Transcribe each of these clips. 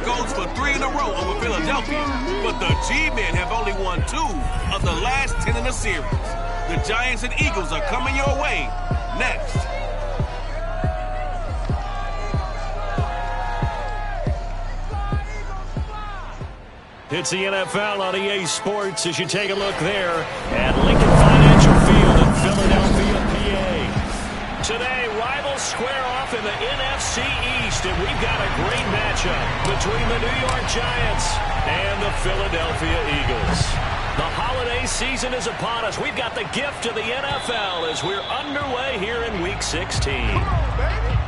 goes for 3 in a row over Philadelphia, but the G-Men have only won 2 of the last 10 in the series. The Giants and Eagles are coming your way next. It's the NFL on EA Sports as you take a look there at Lincoln Financial Field in Philadelphia, PA. Today, rivals square off in the NFC East, and we've got a great matchup between the New York Giants and the Philadelphia Eagles. The holiday season is upon us. We've got the gift of the NFL as we're underway here in Week 16.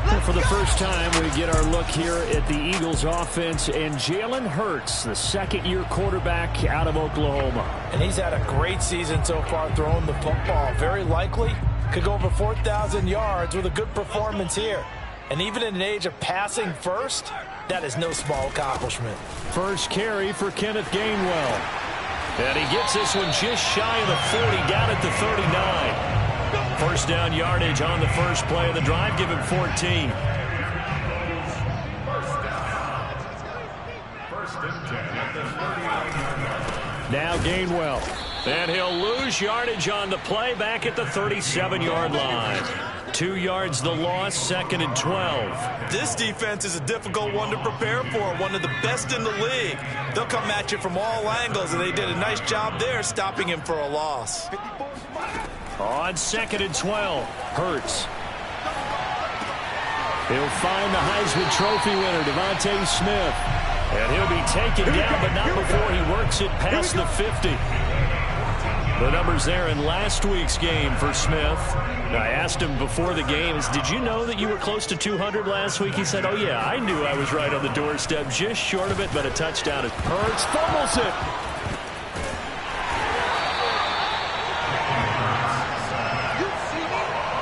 Well, for the first time, we get our look here at the Eagles offense and Jalen Hurts, the second-year quarterback out of Oklahoma. And he's had a great season so far throwing the football. Very likely could go over 4,000 yards with a good performance here. And even in an age of passing first, that is no small accomplishment. First carry for Kenneth Gainwell. And he gets this one just shy of the 40, down at the 39. First down yardage on the first play of the drive. Give him 14. Now Gainwell. And he'll lose yardage on the play back at the 37-yard line. 2 yards the loss, 2nd and 12. This defense is a difficult one to prepare for, one of the best in the league. They'll come at you from all angles, and they did a nice job there stopping him for a loss. On 2nd and 12, Hurts. He'll find the Heisman Trophy winner, Devontae Smith. And he'll be taken down, but not before he works it past the 50. The numbers there in last week's game for Smith. I asked him before the games, did you know that you were close to 200 last week? He said, oh, yeah, I knew I was right on the doorstep, just short of it, but a touchdown. Hurts fumbles it.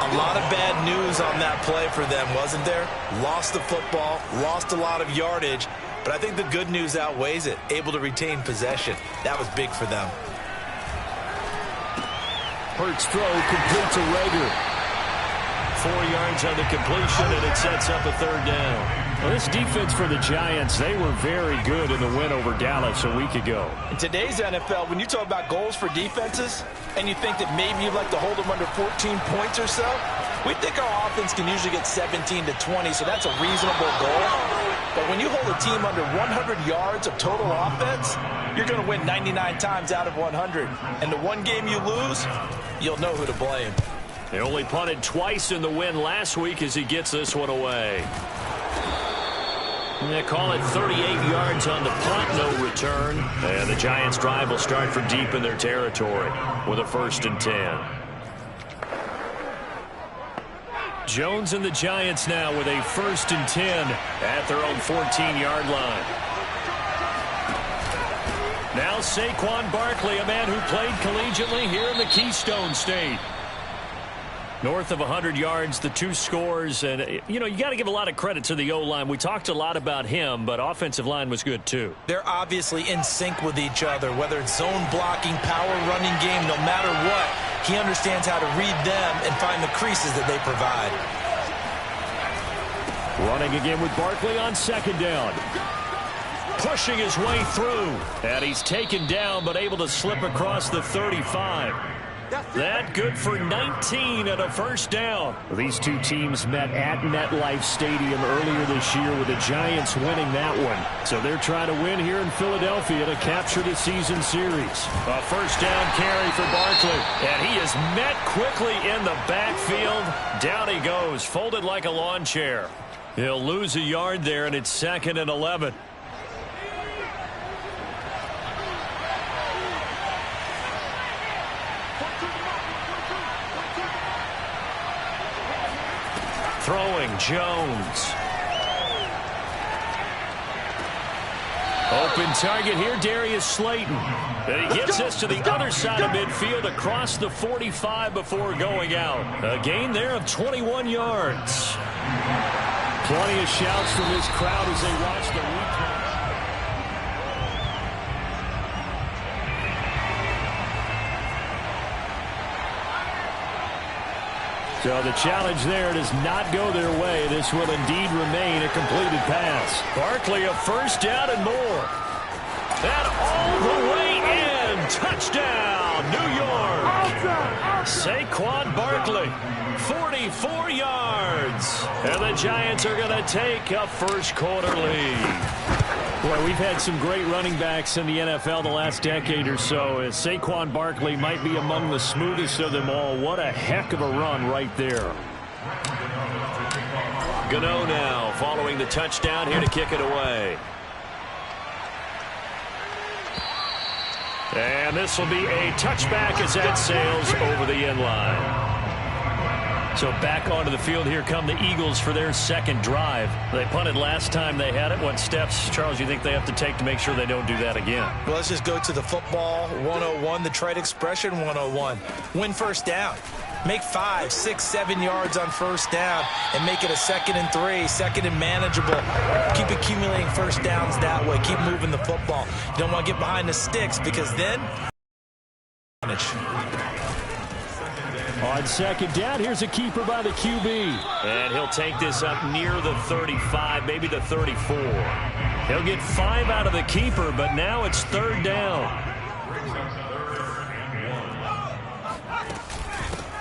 A lot of bad news on that play for them, wasn't there? Lost the football, lost a lot of yardage, but I think the good news outweighs it. Able to retain possession. That was big for them. Hurts throw complete to Rager. 4 yards on the completion, and it sets up a third down. Well, this defense for the Giants, they were very good in the win over Dallas a week ago. In today's NFL, when you talk about goals for defenses, and you think that maybe you'd like to hold them under 14 points or so, we think our offense can usually get 17 to 20, so that's a reasonable goal. But when you hold a team under 100 yards of total offense, you're going to win 99 times out of 100. And the one game you lose, you'll know who to blame. They only punted twice in the win last week as he gets this one away. They call it 38 yards on the punt, no return. And the Giants' drive will start from deep in their territory with a 1st and 10. Jones and the Giants now with a 1st and 10 at their own 14-yard line. Now Saquon Barkley, a man who played collegiately here in the Keystone State. North of 100 yards, the 2 scores, and, you know, you got to give a lot of credit to the O-line. We talked a lot about him, but offensive line was good, too. They're obviously in sync with each other, whether it's zone blocking, power running game, no matter what. He understands how to read them and find the creases that they provide. Running again with Barkley on 2nd down. Pushing his way through, and he's taken down, but able to slip across the 35. That good for 19 and a 1st down. These two teams met at MetLife Stadium earlier this year with the Giants winning that one. So they're trying to win here in Philadelphia to capture the season series. A 1st down carry for Barkley. And he is met quickly in the backfield. Down he goes, folded like a lawn chair. He'll lose a yard there, and it's 2nd and 11. Throwing Jones. Open target here, Darius Slayton. And he gets this to the other side of midfield across the 45 before going out. A gain there of 21 yards. Plenty of shouts from this crowd as they watch the replay. So the challenge there does not go their way. This will indeed remain a completed pass. Barkley, a first down and more. And all the way in. Touchdown, New York. Saquon Barkley, 44 yards. And the Giants are going to take a first quarter lead. Boy, we've had some great running backs in the NFL the last decade or so. As Saquon Barkley might be among the smoothest of them all. What a heck of a run right there. Gano now following the touchdown here to kick it away. And this will be a touchback as that sails over the end line. So back onto the field, here come the Eagles for their second drive. They punted last time they had it. What steps, Charles, you think they have to take to make sure they don't do that again? Well, let's just go to the football 101, the trade expression 101. Win first down. Make 5, 6, 7 yards on first down and make it a 2nd and 3, second and manageable. Keep accumulating first downs that way. Keep moving the football. You don't want to get behind the sticks because then... On second down, here's a keeper by the QB. And he'll take this up near the 35, maybe the 34. He'll get 5 out of the keeper, but now it's third down.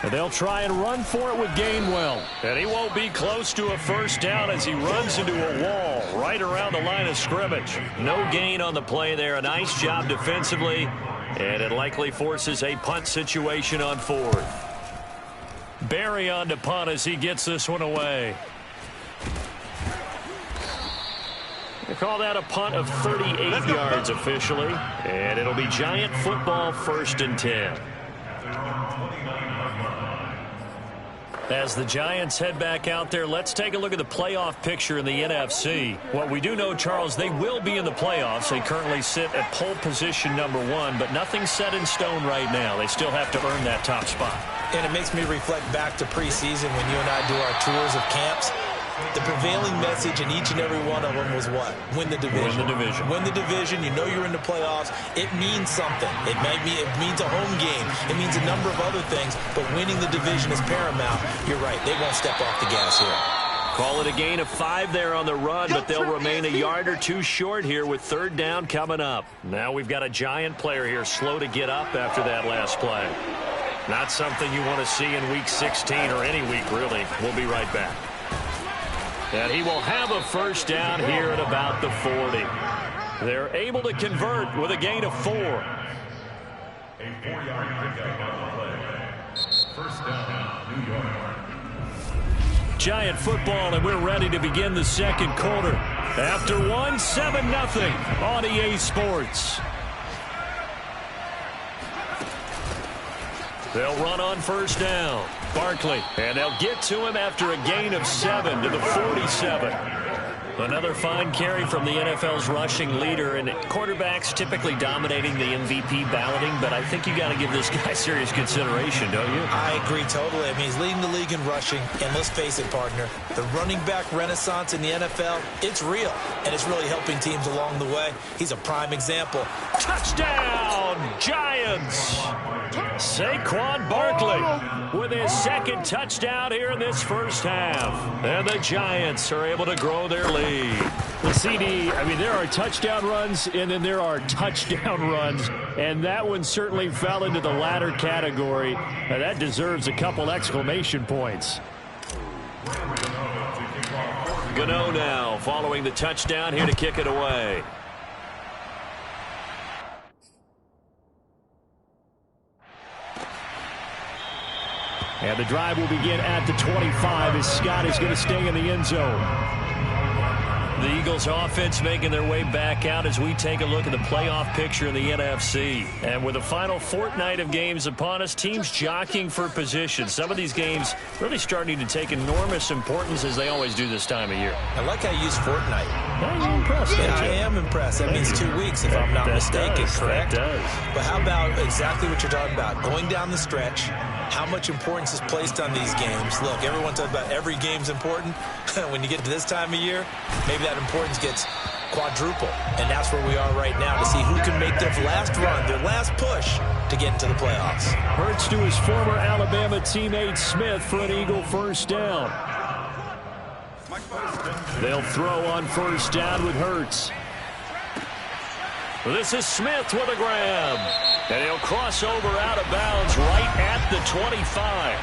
And they'll try and run for it with Gainwell. And he won't be close to a first down as he runs into a wall right around the line of scrimmage. No gain on the play there. A nice job defensively. And it likely forces a punt situation on fourth. Barry on to punt as he gets this one away. They call that a punt of 38 yards officially. And it'll be Giant football, 1st and 10. As the Giants head back out there, let's take a look at the playoff picture in the NFC. What we do know, Charles, they will be in the playoffs. They currently sit at pole position #1, but nothing's set in stone right now. They still have to earn that top spot. And it makes me reflect back to preseason when you and I do our tours of camps. The prevailing message in each and every one of them was what? Win the division. Win the division. Win the division. You know you're in the playoffs. It means something. It means a home game. It means a number of other things, but winning the division is paramount. You're right. They won't step off the gas here. Call it a gain of 5 there on the run, but they'll remain a yard or two short here with third down coming up. Now we've got a Giant player here slow to get up after that last play. Not something you want to see in Week 16 or any week, really. We'll be right back. And he will have a first down here at about the 40. They're able to convert with a gain of 4. A 4-yard pickup on the play. First down, New York. Giant football, and we're ready to begin the second quarter. After 1, 7-0 on EA Sports. They'll run on first down. Barkley, and they'll get to him after a gain of 7 to the 47. Another fine carry from the NFL's rushing leader, and quarterbacks typically dominating the MVP balloting, but I think you got to give this guy serious consideration, don't you? I agree totally. I mean, he's leading the league in rushing, and let's face it, partner, the running back renaissance in the NFL, it's real, and it's really helping teams along the way. He's a prime example. Touchdown, Giants! Saquon Barkley with his second touchdown here in this first half. And the Giants are able to grow their lead. The CD, I mean, there are touchdown runs, and then there are touchdown runs. And that one certainly fell into the latter category. And that deserves a couple exclamation points. Gano now following the touchdown here to kick it away. And the drive will begin at the 25 as Scott is going to stay in the end zone. The Eagles offense making their way back out as we take a look at the playoff picture in the NFC. And with the final fortnight of games upon us, teams jockeying for position. Some of these games really starting to take enormous importance as they always do this time of year. I like how you use fortnight. Are you impressed? Yeah, I am impressed. That means 2 weeks if I'm not mistaken, correct? That does. But how about exactly what you're talking about? Going down the stretch, how much importance is placed on these games? Look, everyone talks about every game's important. When you get to this time of year, maybe that importance gets quadruple. And that's where we are right now to see who can make their last run, their last push to get into the playoffs. Hurts to his former Alabama teammate Smith for an Eagle first down. They'll throw on first down with Hurts. This is Smith with a grab. And he'll cross over out of bounds right at the 25.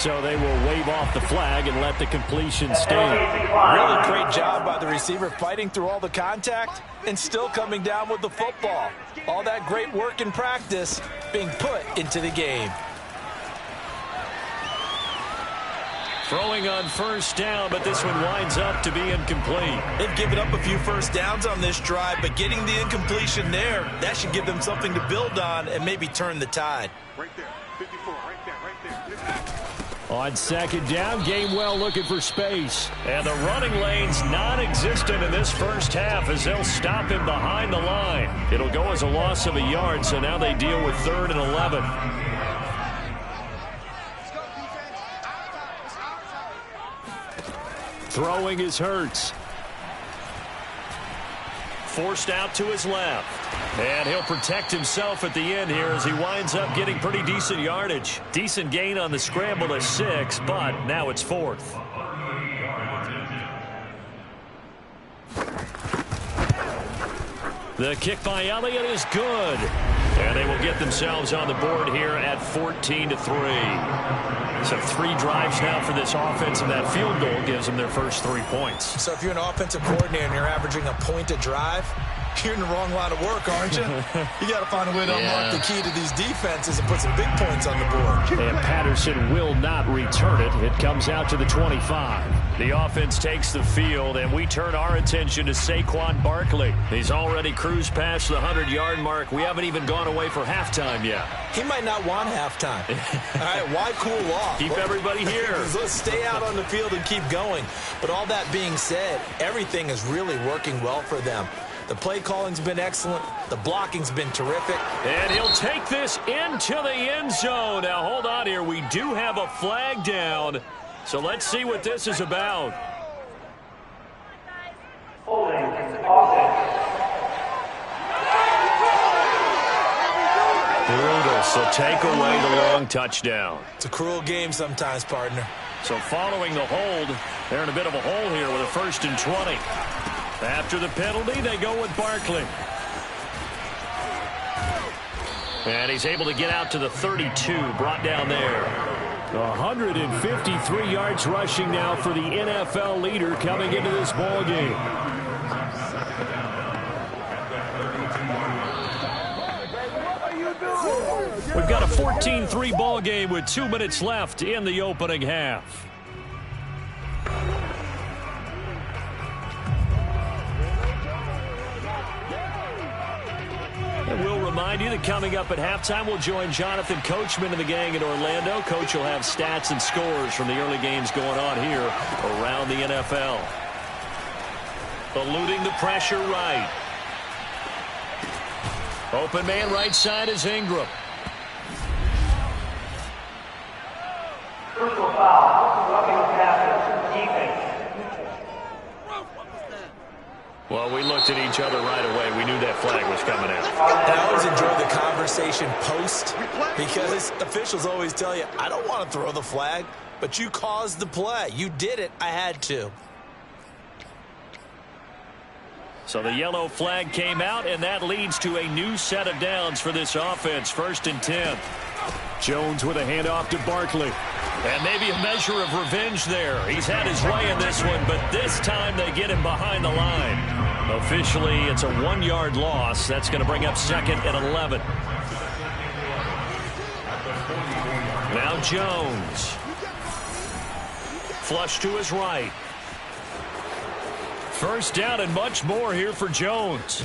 So they will wave off the flag and let the completion stand. Really great job by the receiver fighting through all the contact and still coming down with the football. All that great work in practice being put into the game. Throwing on first down, but this one winds up to be incomplete. They've given up a few first downs on this drive, but getting the incompletion there, that should give them something to build on and maybe turn the tide. Right there, 54, right there. On second down, Gainwell looking for space. And the running lane's non-existent in this first half as they'll stop him behind the line. It'll go as a loss of a yard, so now they deal with 3rd and 11. Throwing is Hurts. Forced out to his left. And he'll protect himself at the end here as he winds up getting pretty decent yardage. Decent gain on the scramble to 6, but now it's 4th. The kick by Elliott is good. And they will get themselves on the board here at 14-3. So 3 drives now for this offense, and that field goal gives them their first 3 points. So if you're an offensive coordinator and you're averaging a point a drive, you're in the wrong line of work, aren't you? You got to find a way to unlock the key to these defenses and put some big points on the board. And Patterson will not return it. It comes out to the 25. The offense takes the field, and we turn our attention to Saquon Barkley. He's already cruised past the 100-yard mark. We haven't even gone away for halftime yet. He might not want halftime. All right, why cool off? Keep everybody here. Let's stay out on the field and keep going. But all that being said, everything is really working well for them. The play calling's been excellent. The blocking's been terrific. And he'll take this into the end zone. Now, hold on here. We do have a flag down. So let's see what this is about. Brutal. So take away the long touchdown. It's a cruel game sometimes, partner. So following the hold, they're in a bit of a hole here with a 1st and 20. After the penalty, they go with Barkley. And he's able to get out to the 32, brought down there. 153 yards rushing now for the NFL leader coming into this ball game. We've got a 14-3 ball game with 2 minutes left in the opening half. And we'll remind you that coming up at halftime, we'll join Jonathan Coachman and the gang in Orlando. Coach will have stats and scores from the early games going on here around the NFL. Eluding the pressure right. Open man right side is Ingram. Personal foul. Roughing the passer. Defense. Well, we looked at each other right away. We knew that flag was coming out. And I always enjoy the conversation post because officials always tell you, I don't want to throw the flag, but you caused the play. You did it. I had to. So the yellow flag came out, and that leads to a new set of downs for this offense. 1st and 10. Jones with a handoff to Barkley. And maybe a measure of revenge there. He's had his way in this one, but this time they get him behind the line. Officially, it's a 1-yard loss. That's going to bring up 2nd and 11. Now Jones. Flush to his right. First down and much more here for Jones.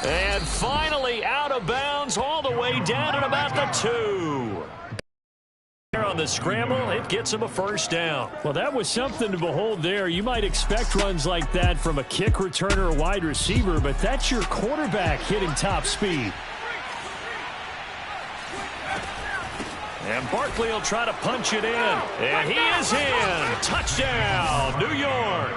And finally out of bounds all the way down at about the 2. On the scramble, it gets him a first down. Well, that was something to behold there. You might expect runs like that from a kick returner or wide receiver, but that's your quarterback hitting top speed. And Barkley will try to punch it in. And he is in. Touchdown, New York.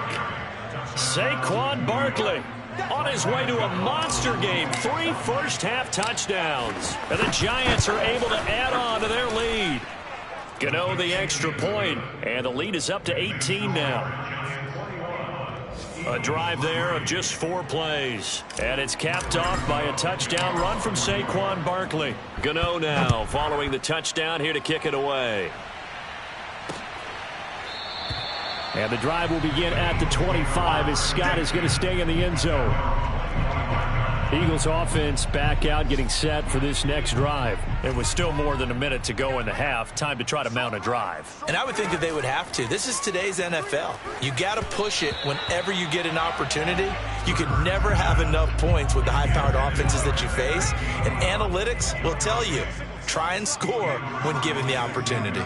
Saquon Barkley on his way to a monster game. 3 first-half touchdowns. And the Giants are able to add on to their lead. Gano the extra point, and the lead is up to 18 now. A drive there of just 4 plays. And it's capped off by a touchdown run from Saquon Barkley. Gano now following the touchdown here to kick it away. And the drive will begin at the 25 as Scott is going to stay in the end zone. Eagles offense back out getting set for this next drive. It was still more than a minute to go in the half. Time to try to mount a drive. And I would think that they would have to. This is today's NFL. You got to push it whenever you get an opportunity. You can never have enough points with the high-powered offenses that you face. And analytics will tell you, try and score when given the opportunity.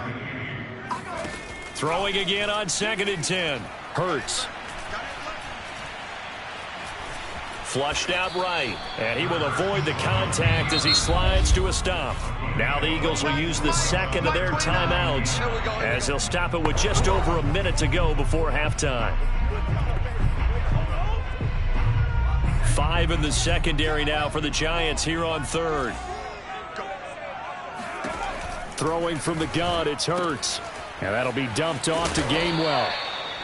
Throwing again on 2nd and 10. Hurts. Flushed out right, and he will avoid the contact as he slides to a stop. Now the Eagles will use the second of their timeouts as they'll stop it with just over a minute to go before halftime. 5 in the secondary now for the Giants here on 3rd. Throwing from the gun, it's Hurts. And that'll be dumped off to Gainwell.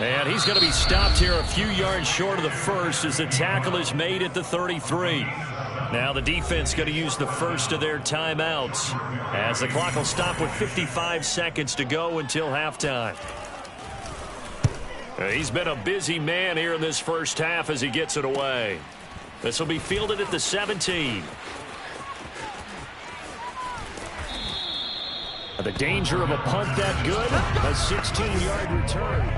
And he's going to be stopped here a few yards short of the first as the tackle is made at the 33. Now the defense going to use the first of their timeouts as the clock will stop with 55 seconds to go until halftime. He's been a busy man here in this first half as he gets it away. This will be fielded at the 17. The danger of a punt that good, a 16-yard return.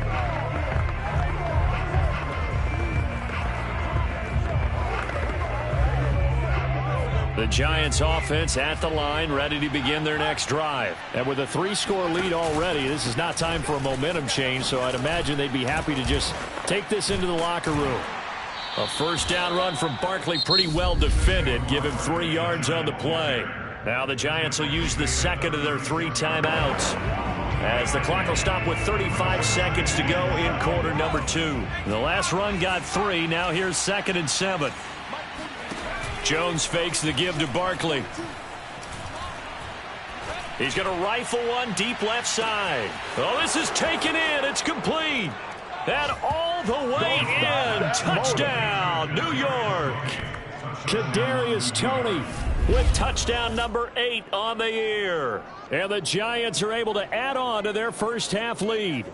The Giants offense at the line, ready to begin their next drive. And with a 3-score lead already, this is not time for a momentum change, so I'd imagine they'd be happy to just take this into the locker room. A first down run from Barkley, pretty well defended. Give him 3 yards on the play. Now the Giants will use the second of their 3 timeouts as the clock will stop with 35 seconds to go in quarter number 2. The last run got 3. Now here's 2nd and 7. Jones fakes the give to Barkley. He's going to rifle one deep left side. Oh, this is taken in. It's complete. And all the way in. Touchdown, New York. Kadarius Toney with touchdown number 8 on the year. And the Giants are able to add on to their first half lead.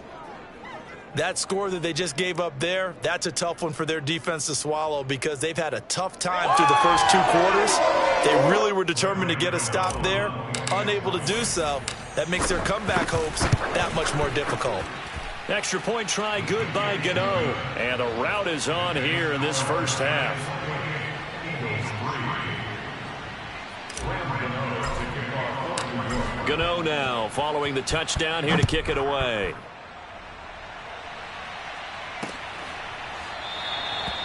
That score that they just gave up there, that's a tough one for their defense to swallow because they've had a tough time through the first 2 quarters. They really were determined to get a stop there, unable to do so. That makes their comeback hopes that much more difficult. Extra point try good by Gano. And a rout is on here in this first half. Gano now following the touchdown here to kick it away.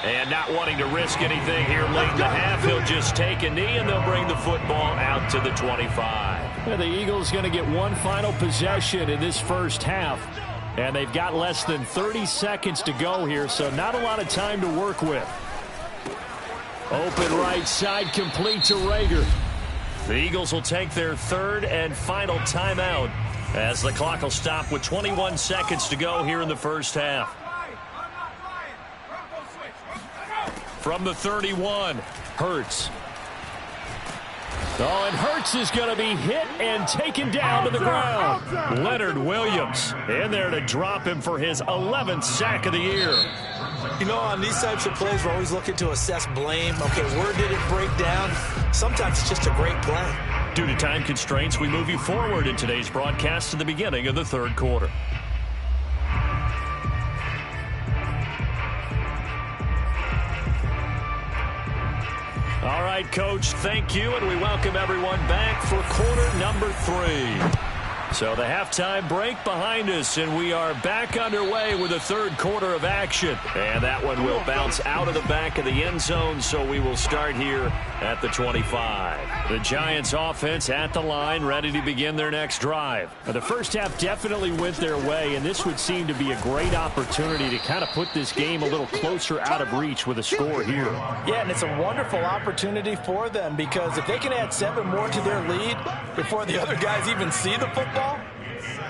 And not wanting to risk anything here late in the half, he'll just take a knee and they'll bring the football out to the 25. And the Eagles going to get one final possession in this first half. And they've got less than 30 seconds to go here, so not a lot of time to work with. Open right side, complete to Rager. The Eagles will take their 3rd and final timeout as the clock will stop with 21 seconds to go here in the first half. From the 31, Hurts. Oh, and Hurts is going to be hit and taken down to the ground. Leonard Williams in there to drop him for his 11th sack of the year. You know, on these types of plays, we're always looking to assess blame. Okay, where did it break down? Sometimes it's just a great play. Due to time constraints, we move you forward in today's broadcast to the beginning of the 3rd quarter. All right, Coach, thank you, and we welcome everyone back for quarter number 3. So the halftime break behind us, and we are back underway with the third quarter of action. And that one will bounce out of the back of the end zone, so we will start here at the 25. The Giants offense at the line, ready to begin their next drive. Now, the first half definitely went their way, and this would seem to be a great opportunity to kind of put this game a little closer out of reach with a score here. Yeah, and it's a wonderful opportunity for them, because if they can add 7 more to their lead before the other guys even see the football,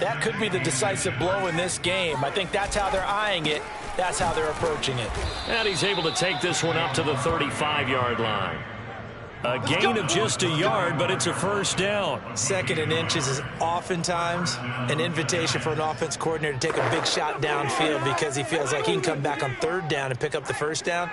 that could be the decisive blow in this game. I think that's how they're eyeing it. That's how they're approaching it. And he's able to take this one up to the 35-yard line. A gain of just a yard, but it's a first down. 2nd and inches is oftentimes an invitation for an offense coordinator to take a big shot downfield because he feels like he can come back on 3rd down and pick up the first down.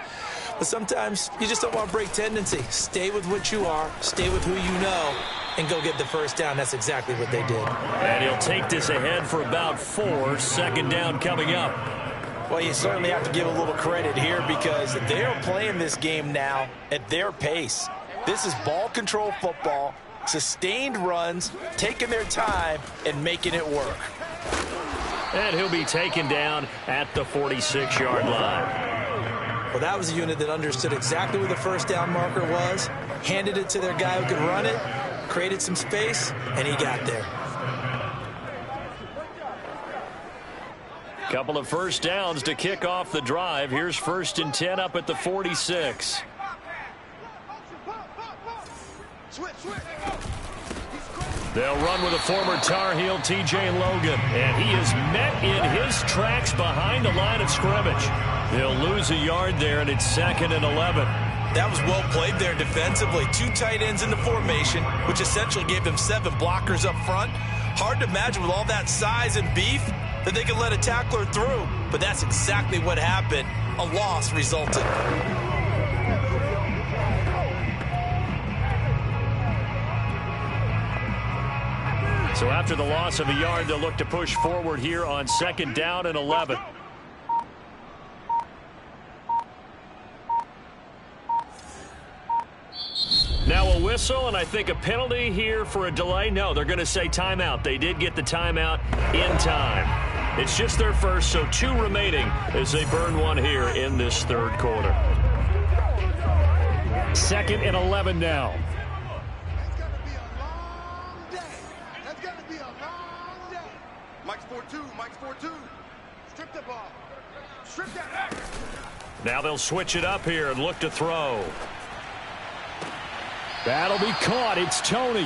But sometimes you just don't want to break tendency. Stay with what you are, stay with who you know, and go get the first down. That's exactly what they did. And he'll take this ahead for about 4. 2nd down coming up. Well, you certainly have to give a little credit here because they're playing this game now at their pace. This is ball control football, sustained runs, taking their time, and making it work. And he'll be taken down at the 46-yard line. Well, that was a unit that understood exactly where the first down marker was, handed it to their guy who could run it, created some space, and he got there. Couple of first downs to kick off the drive. Here's 1st and 10 up at the 46. They'll run with a former Tar Heel, T.J. Logan. And he is met in his tracks behind the line of scrimmage. They'll lose a yard there, and it's 2nd and 11. That was well played there defensively. 2 tight ends in the formation, which essentially gave them 7 blockers up front. Hard to imagine with all that size and beef that they could let a tackler through. But that's exactly what happened. A loss resulted. So after the loss of a yard, they'll look to push forward here on 2nd down and 11. Now a whistle, and I think a penalty here for a delay. No, they're going to say timeout. They did get the timeout in time. It's just their first, so 2 remaining as they burn one here in this third quarter. 2nd and 11 now. That's going to be a long day. Mike's 4-2. Mike's 4-2. Strip the ball. Strip that. Now they'll switch it up here and look to throw. That'll be caught. It's Tony.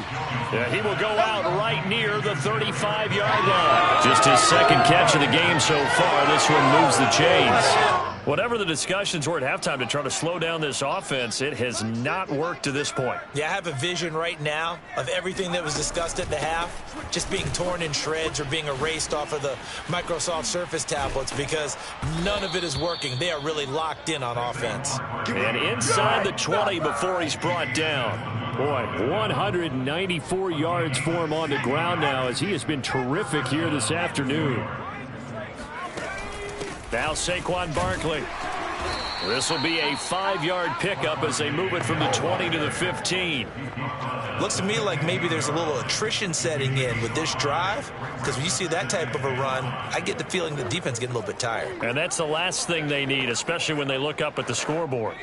Yeah, he will go out right near the 35-yard line. Just his 2nd catch of the game so far. This one moves the chains. Whatever the discussions were at halftime to try to slow down this offense, it has not worked to this point. Yeah, I have a vision right now of everything that was discussed at the half just being torn in shreds or being erased off of the Microsoft Surface tablets because none of it is working. They are really locked in on offense. And inside the 20 before he's brought down. Boy, 194 yards for him on the ground now as he has been terrific here this afternoon. Now Saquon Barkley. This will be a 5-yard pickup as they move it from the 20 to the 15. Looks to me like maybe there's a little attrition setting in with this drive because when you see that type of a run, I get the feeling the defense is getting a little bit tired. And that's the last thing they need, especially when they look up at the scoreboard.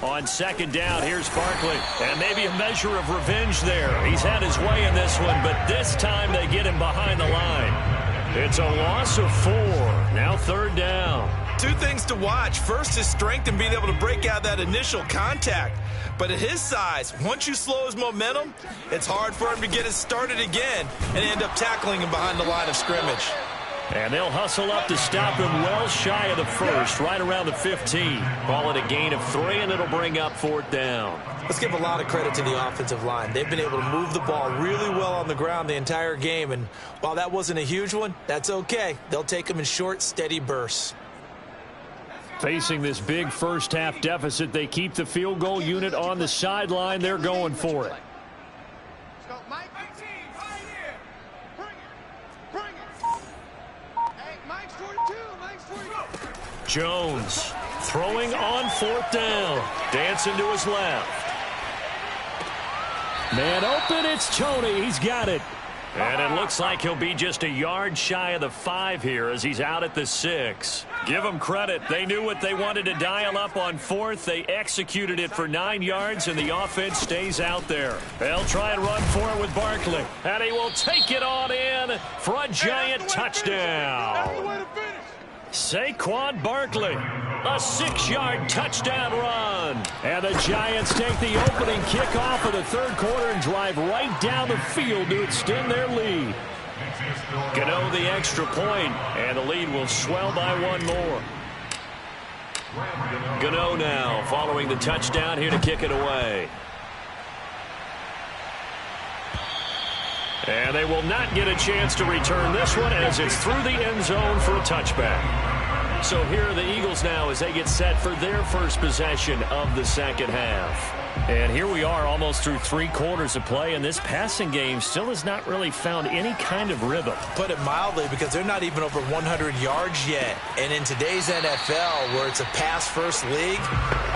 On 2nd down, here's Barkley. And maybe a measure of revenge there. He's had his way in this one, but this time they get him behind the line. It's a loss of 4. Now 3rd down. 2 things to watch. First, his strength and being able to break out that initial contact. But at his size, once you slow his momentum, it's hard for him to get it started again and end up tackling him behind the line of scrimmage. And they'll hustle up to stop him well shy of the 1st, right around the 15. Call it a gain of 3, and it'll bring up 4th down. Let's give a lot of credit to the offensive line. They've been able to move the ball really well on the ground the entire game. And while that wasn't a huge one, that's okay. They'll take them in short, steady bursts. Facing this big first half deficit, they keep the field goal unit on the sideline. They're going for it. Jones throwing on 4th down. Dancing to his left. Man open, it's Tony. He's got it. And it looks like he'll be just a yard shy of the 5 here as he's out at the 6. Give them credit. They knew what they wanted to dial up on 4th. They executed it for 9 yards, and the offense stays out there. They'll try and run for it with Barkley. And he will take it on in for a giant touchdown. Saquon Barkley, a 6-yard touchdown run. And the Giants take the opening kickoff of the 3rd quarter and drive right down the field to extend their lead. Gano the extra point, and the lead will swell by 1 more. Gano now following the touchdown here to kick it away. And they will not get a chance to return this one as it's through the end zone for a touchback. So here are the Eagles now as they get set for their first possession of the 2nd half. And here we are almost through 3 quarters of play, and this passing game still has not really found any kind of rhythm. Put it mildly, because they're not even over 100 yards yet. And in today's NFL, where it's a pass-first league,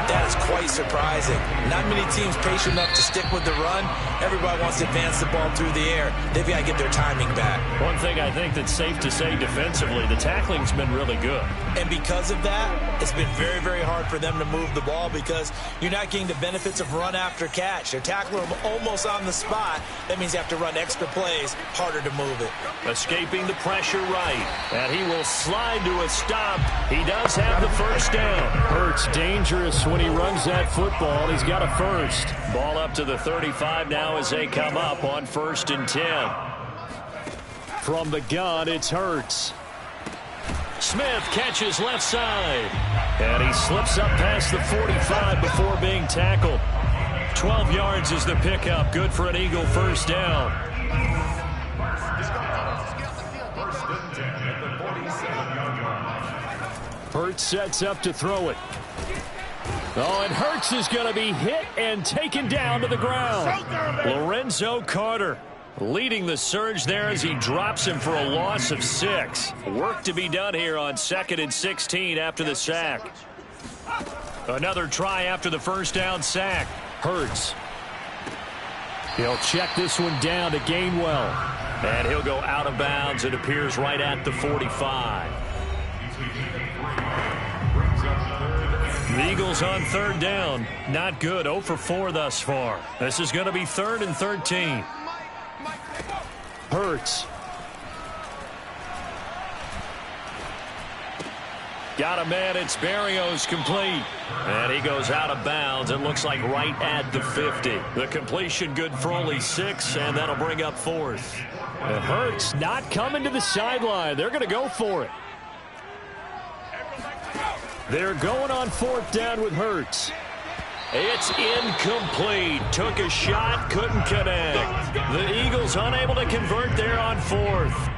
that is quite surprising. Not many teams patient enough to stick with the run. Everybody wants to advance the ball through the air. They've got to get their timing back. One thing I think that's safe to say defensively, the tackling's been really good. And because of that, it's been very, very hard for them to move the ball because you're not getting the benefits of run after catch. They're tackling them almost on the spot. That means you have to run extra plays, harder to move it. Escaping the pressure right. And he will slide to a stop. He does have the first down. Hurts dangerous when he runs that football. He's got a first. Ball up to the 35 now as they come up on 1st and 10. From the gun, it's Hurts. Smith catches left side. And he slips up past the 45 before being tackled. 12 yards is the pickup. Good for an Eagle first down. Hurts sets up to throw it. Oh, and Hurts is going to be hit and taken down to the ground. Lorenzo Carter leading the surge there as he drops him for a loss of 6. Work to be done here on 2nd and 16 after the sack. Another try after the first down sack. Hurts. He'll check this one down to Gainwell. And he'll go out of bounds. It appears right at the 45. The Eagles on 3rd down. Not good. 0 for 4 thus far. This is going to be 3rd and 13. Hurts. Got a man. It's Berrios complete. And he goes out of bounds. It looks like right at the 50. The completion good for only 6, and that'll bring up 4th. And Hurts not coming to the sideline. They're going to go for it. They're going on 4th down with Hurts. It's incomplete. Took a shot, couldn't connect. The Eagles unable to convert there on 4th.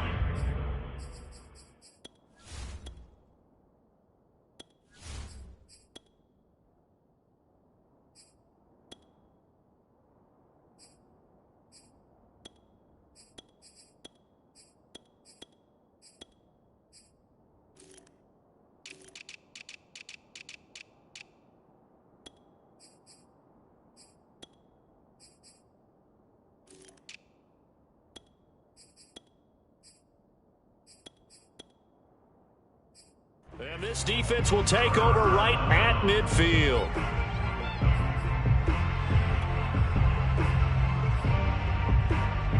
And this defense will take over right at midfield.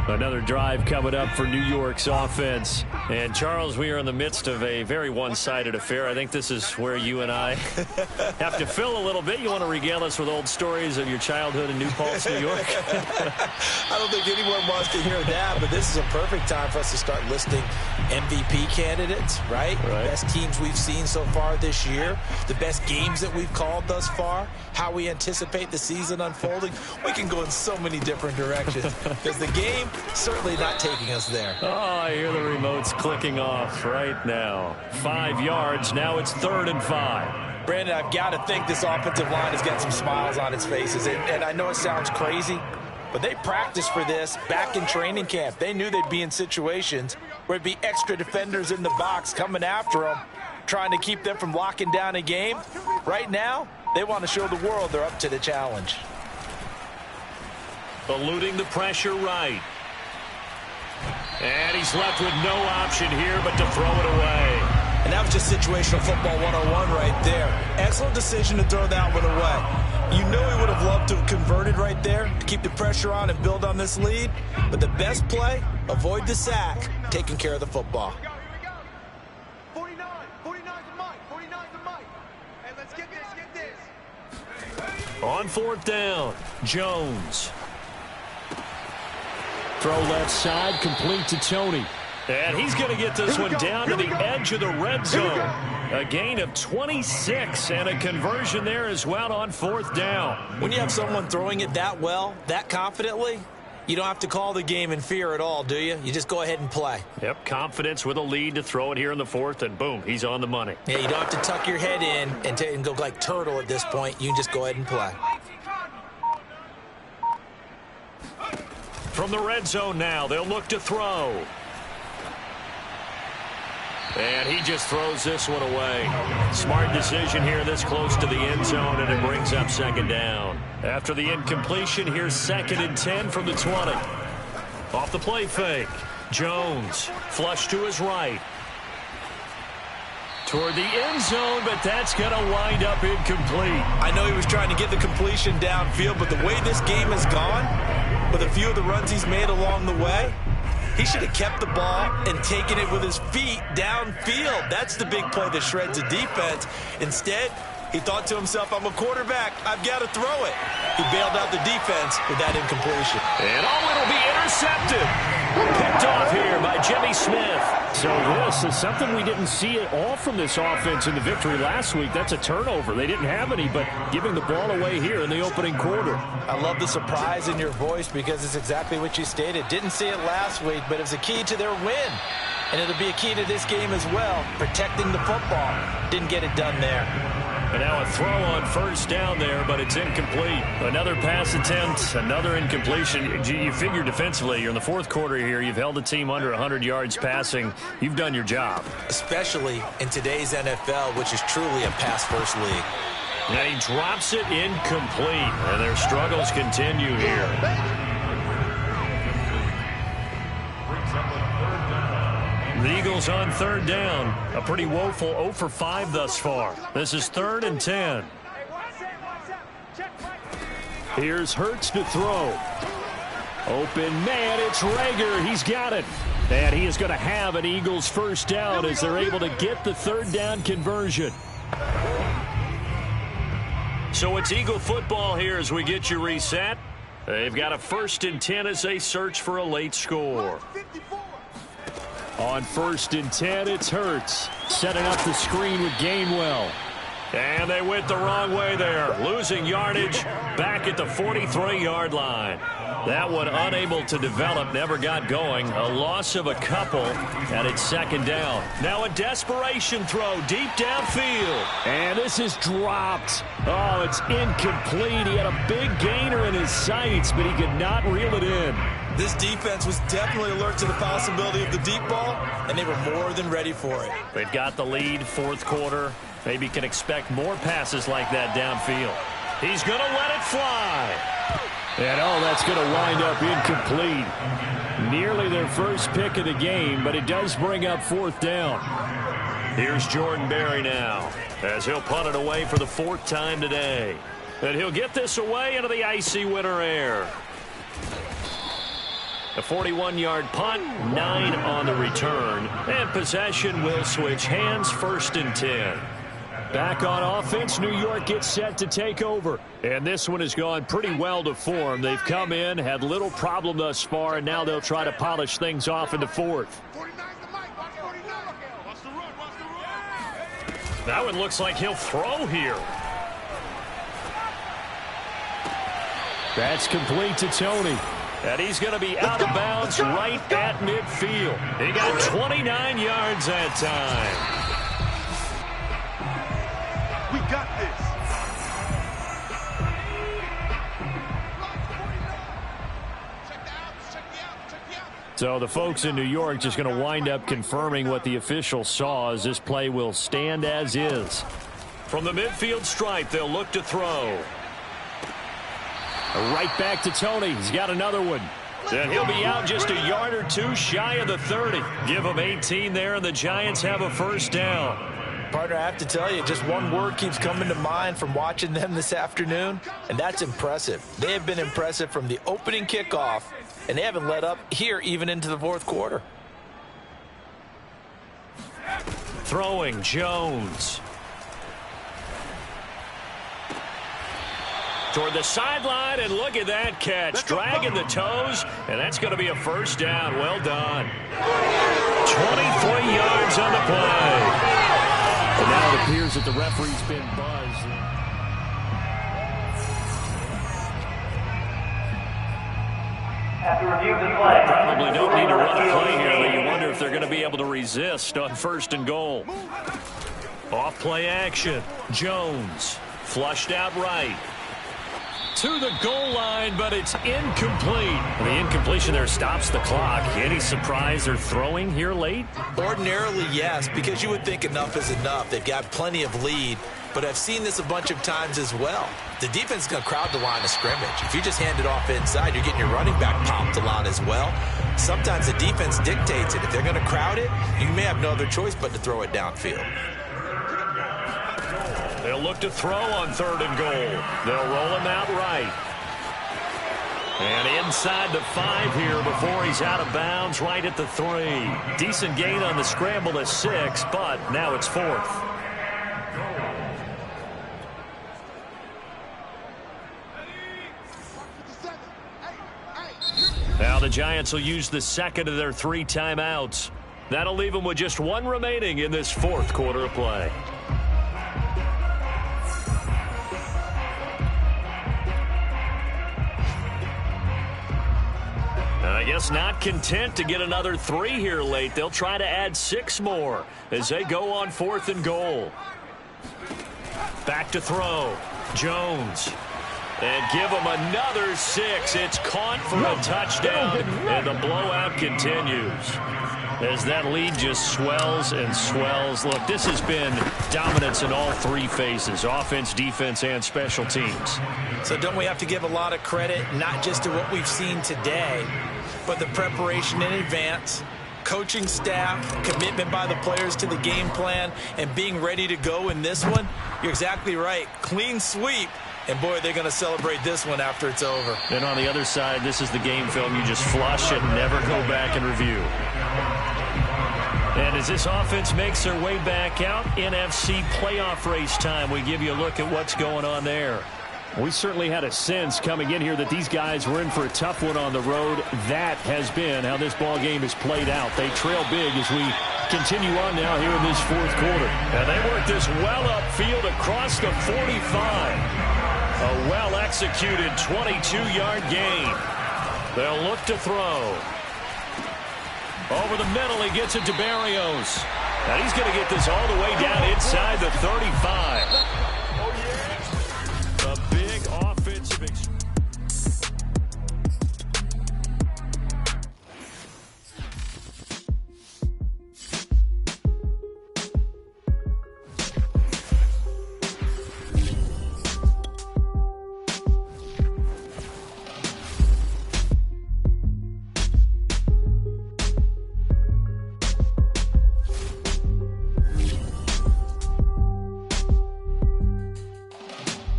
Another drive coming up for New York's offense. And, Charles, we are in the midst of a very one-sided affair. I think this is where you and I have to fill a little bit. You want to regale us with old stories of your childhood in New Paltz, New York? I don't think anyone wants to hear that, but this is a perfect time for us to start listing MVP candidates, right? The best teams we've seen so far this year, the best games that we've called thus far, how we anticipate the season unfolding. We can go in so many different directions because the game certainly not taking us there. Oh, I hear the remotes clicking off right now. 5 yards. Now it's 3rd and 5. Brandon, I've got to think this offensive line has got some smiles on its faces. And I know it sounds crazy, but they practiced for this back in training camp. They knew they'd be in situations where there'd be extra defenders in the box coming after them, trying to keep them from locking down a game. Right now, They want to show the world they're up to the challenge. Eluding the pressure right. And he's left with no option here but to throw it away. And that was just situational football 101 right there. Excellent decision to throw that one away. You know he would have loved to have converted right there to keep the pressure on and build on this lead. But the best play, avoid the sack, taking care of the football. Here we go. 49. 49's the mic. 49's the mic. Hey, let's get this. On fourth down, Jones. Throw left side, complete to Tony. And he's going to get this one down to the edge of the red zone. A gain of 26 and a conversion there as well on fourth down. When you have someone throwing it that well, that confidently, you don't have to call the game in fear at all, do you? You just go ahead and play. Yep, confidence with a lead to throw it here in the fourth, and boom, he's on the money. Yeah, you don't have to tuck your head in and go like turtle at this point. You can just go ahead and play. From the red zone now, they'll look to throw. And he just throws this one away. Smart decision here this close to the end zone, and it brings up second down. After the incompletion, here's 2nd and 10 from the 20. Off the play fake. Jones, flush to his right. Toward the end zone, but that's going to wind up incomplete. I know he was trying to get the completion downfield, but the way this game has gone, with a few of the runs he's made along the way, he should have kept the ball and taken it with his feet downfield. That's the big play that shreds a defense. Instead, he thought to himself, I'm a quarterback. I've got to throw it. He bailed out the defense with that incompletion. And it'll be intercepted. Picked off here by Jimmy Smith. So this is something we didn't see at all from this offense in the victory last week. That's a turnover. They didn't have any, but giving the ball away here in the opening quarter. I love the surprise in your voice because it's exactly what you stated. Didn't see it last week, but it was a key to their win. And it'll be a key to this game as well, protecting the football. Didn't get it done there. And now a throw on first down there, but it's incomplete. Another pass attempt, another incompletion. You figure defensively, you're in the fourth quarter here. You've held the team under 100 yards passing. You've done your job. Especially in today's NFL, which is truly a pass-first league. And he drops it incomplete. And their struggles continue here. The Eagles on third down. A pretty woeful 0 for 5 thus far. This is 3rd and 10. Here's Hurts to throw. Open man, it's Rager. He's got it. And he is going to have an Eagles first down as they're able to get the third down conversion. So it's Eagle football here as we get you reset. They've got a 1st and 10 as they search for a late score. On 1st and 10, it's Hurts. Setting up the screen with Gainwell. And they went the wrong way there. Losing yardage back at the 43-yard line. That one unable to develop, never got going. A loss of a couple, and it's 2nd down. Now a desperation throw deep downfield. And this is dropped. Oh, it's incomplete. He had a big gainer in his sights, but he could not reel it in. This defense was definitely alert to the possibility of the deep ball, and they were more than ready for it. They've got the lead, fourth quarter. Maybe can expect more passes like that downfield. He's going to let it fly. And that's going to wind up incomplete. Nearly their first pick of the game, but it does bring up 4th down. Here's Jordan Berry now, as he'll punt it away for the 4th time today. And he'll get this away into the icy winter air. A 41-yard punt, 9 on the return. And possession will switch hands, 1st and 10. Back on offense, New York gets set to take over. And this one has gone pretty well to form. They've come in, had little problem thus far, and now they'll try to polish things off in the 4th. That one looks like he'll throw here. That's complete to Tony. And he's going to be out of bounds right at midfield. He got 29 yards that time. We got this. So the folks in New York just going to wind up confirming what the official saw, as this play will stand as is. From the midfield stripe, they'll look to throw. Right back to Tony. He's got another one. And he'll be out just a yard or two shy of the 30. Give him 18 there, and the Giants have a first down. Partner, I have to tell you, just one word keeps coming to mind from watching them this afternoon, and that's impressive. They have been impressive from the opening kickoff, and they haven't let up here even into the fourth quarter. Throwing Jones. Toward the sideline, and look at that catch. Dragging the toes, and that's going to be a first down. Well done. 23 yards on the play. And now it appears that the referee's been buzzed. After review of the play. Probably don't need to run a play here, but you wonder if they're going to be able to resist on first and goal. Off play action. Jones flushed out right. To the goal line, but it's incomplete. The incompletion there stops the clock. Any surprise they're throwing here late? Ordinarily, yes, because you would think enough is enough. They've got plenty of lead, but I've seen this a bunch of times as well. The defense is going to crowd the line of scrimmage. If you just hand it off inside, you're getting your running back popped a lot as well. Sometimes the defense dictates it. If they're going to crowd it, you may have no other choice but to throw it downfield. They'll look to throw on third and goal. They'll roll him out right. And inside the 5 here before he's out of bounds, right at the 3. Decent gain on the scramble to 6, but now it's 4th. Now the Giants will use the second of their 3 timeouts. That'll leave them with just 1 remaining in this 4th quarter of play. I guess not content to get another 3 here late. They'll try to add 6 more as they go on 4th and goal. Back to throw. Jones. And give them another 6. It's caught for a touchdown, and the blowout continues. As that lead just swells and swells. Look, this has been dominance in all 3 phases, offense, defense, and special teams. So don't we have to give a lot of credit, not just to what we've seen today, but the preparation in advance, coaching staff, commitment by the players to the game plan, and being ready to go in this one? You're exactly right. Clean sweep. And, boy, they're going to celebrate this one after it's over. And on the other side, this is the game film you just flush and never go back and review. And as this offense makes their way back out, NFC playoff race time, we give you a look at what's going on there. We certainly had a sense coming in here that these guys were in for a tough one on the road. That has been how this ball game is played out. They trail big as we continue on now here in this 4th quarter. And they work this well upfield across the 45. A well-executed 22-yard gain. They'll look to throw. Over the middle, he gets it to Barrios. And he's going to get this all the way down inside the 35.